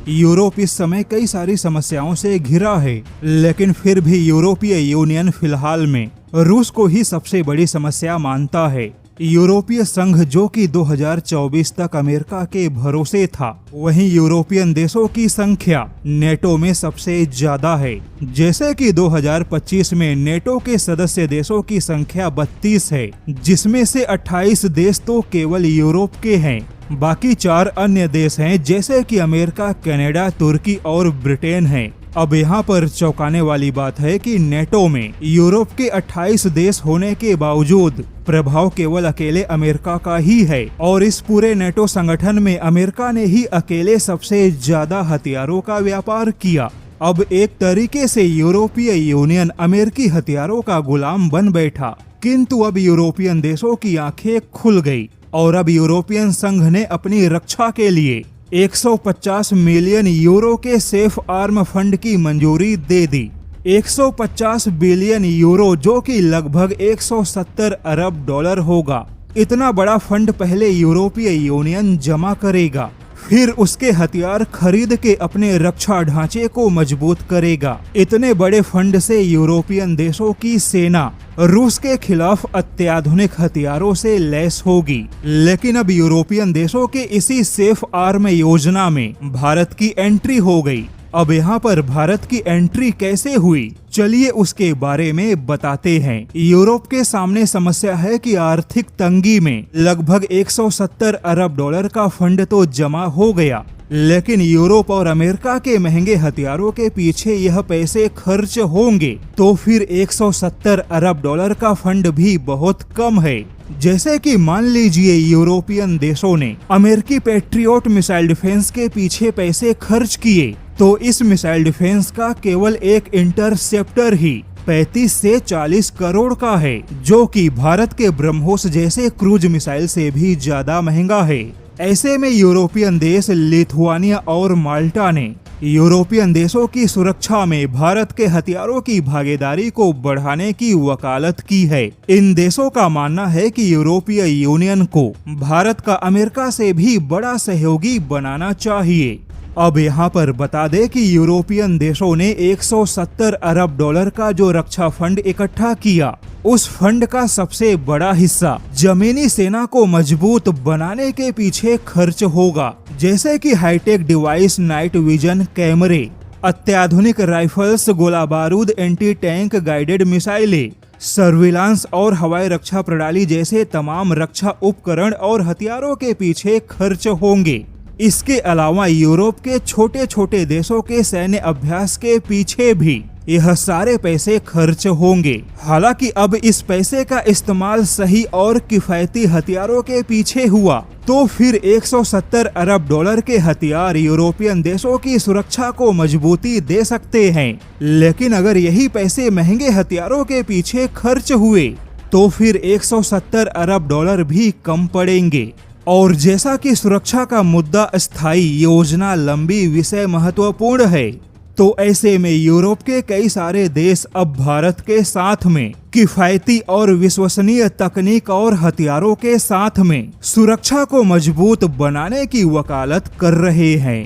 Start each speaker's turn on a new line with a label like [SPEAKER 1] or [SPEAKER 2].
[SPEAKER 1] Europe इस समय कई सारी समस्याओं से घिरा है, लेकिन फिर भी यूरोपीय यूनियन फिलहाल में रूस को ही सबसे बड़ी समस्या मानता है। यूरोपीय संघ जो कि 2024 तक अमेरिका के भरोसे था, वहीं यूरोपियन देशों की संख्या नेटो में सबसे ज्यादा है। जैसे कि 2025 में नेटो के सदस्य देशों की संख्या 32 है, जिसमें से 28 देश तो केवल यूरोप के हैं। बाकी 4 अन्य देश हैं, जैसे कि अमेरिका, कनाडा, तुर्की और ब्रिटेन हैं। अब यहाँ पर चौंकाने वाली बात है कि नेटो में यूरोप के 28 देश होने के बावजूद प्रभाव केवल अकेले अमेरिका का ही है, और इस पूरे नेटो संगठन में अमेरिका ने ही अकेले सबसे ज्यादा हथियारों का व्यापार किया। अब एक तरीके से यूरोपीय यूनियन अमेरिकी हथियारों का गुलाम बन बैठा, किंतु अब यूरोपियन देशों की आंखें खुल गई और अब यूरोपियन संघ ने अपनी रक्षा के लिए 150 मिलियन यूरो के सेफ आर्म फंड की मंजूरी दे दी। 150 बिलियन यूरो, जो कि लगभग 170 अरब डॉलर होगा। इतना बड़ा फंड पहले यूरोपीय यूनियन जमा करेगा, फिर उसके हथियार खरीद के अपने रक्षा ढांचे को मजबूत करेगा। इतने बड़े फंड से यूरोपियन देशों की सेना रूस के खिलाफ अत्याधुनिक हथियारों से लैस होगी। लेकिन अब यूरोपियन देशों के इसी सेफ आर्म योजना में भारत की एंट्री हो गई। अब यहाँ पर भारत की एंट्री कैसे हुई, चलिए उसके बारे में बताते हैं। यूरोप के सामने समस्या है कि आर्थिक तंगी में लगभग 170 अरब डॉलर का फंड तो जमा हो गया, लेकिन यूरोप और अमेरिका के महंगे हथियारों के पीछे यह पैसे खर्च होंगे, तो फिर 170 अरब डॉलर का फंड भी बहुत कम है। जैसे कि मान लीजिए यूरोपियन देशों ने अमेरिकी पैट्रियोट मिसाइल डिफेंस के पीछे पैसे खर्च किए, तो इस मिसाइल डिफेंस का केवल एक इंटरसेप्टर ही 35 से 40 करोड़ का है, जो कि भारत के ब्रह्मोस जैसे क्रूज मिसाइल से भी ज्यादा महंगा है। ऐसे में यूरोपियन देश लिथुआनिया और माल्टा ने यूरोपियन देशों की सुरक्षा में भारत के हथियारों की भागीदारी को बढ़ाने की वकालत की है। इन देशों का मानना है कि यूरोपीय यूनियन को भारत का अमेरिका से भी बड़ा सहयोगी बनाना चाहिए। अब यहाँ पर बता दें कि यूरोपियन देशों ने 170 अरब डॉलर का जो रक्षा फंड इकट्ठा किया, उस फंड का सबसे बड़ा हिस्सा जमीनी सेना को मजबूत बनाने के पीछे खर्च होगा, जैसे कि हाईटेक डिवाइस, नाइट विजन कैमरे, अत्याधुनिक राइफल्स, गोला बारूद, एंटी टैंक गाइडेड मिसाइलें, सर्विलांस और हवाई रक्षा प्रणाली जैसे तमाम रक्षा उपकरण और हथियारों के पीछे खर्च होंगे। इसके अलावा यूरोप के छोटे छोटे देशों के सैन्य अभ्यास के पीछे भी यह सारे पैसे खर्च होंगे। हालांकि अब इस पैसे का इस्तेमाल सही और किफायती हथियारों के पीछे हुआ, तो फिर 170 अरब डॉलर के हथियार यूरोपियन देशों की सुरक्षा को मजबूती दे सकते हैं। लेकिन अगर यही पैसे महंगे हथियारों के पीछे खर्च हुए, तो फिर 170 अरब डॉलर भी कम पड़ेंगे। और जैसा कि सुरक्षा का मुद्दा स्थायी, योजना लंबी, विषय महत्वपूर्ण है, तो ऐसे में यूरोप के कई सारे देश अब भारत के साथ में किफायती और विश्वसनीय तकनीक और हथियारों के साथ में सुरक्षा को मजबूत बनाने की वकालत कर रहे हैं।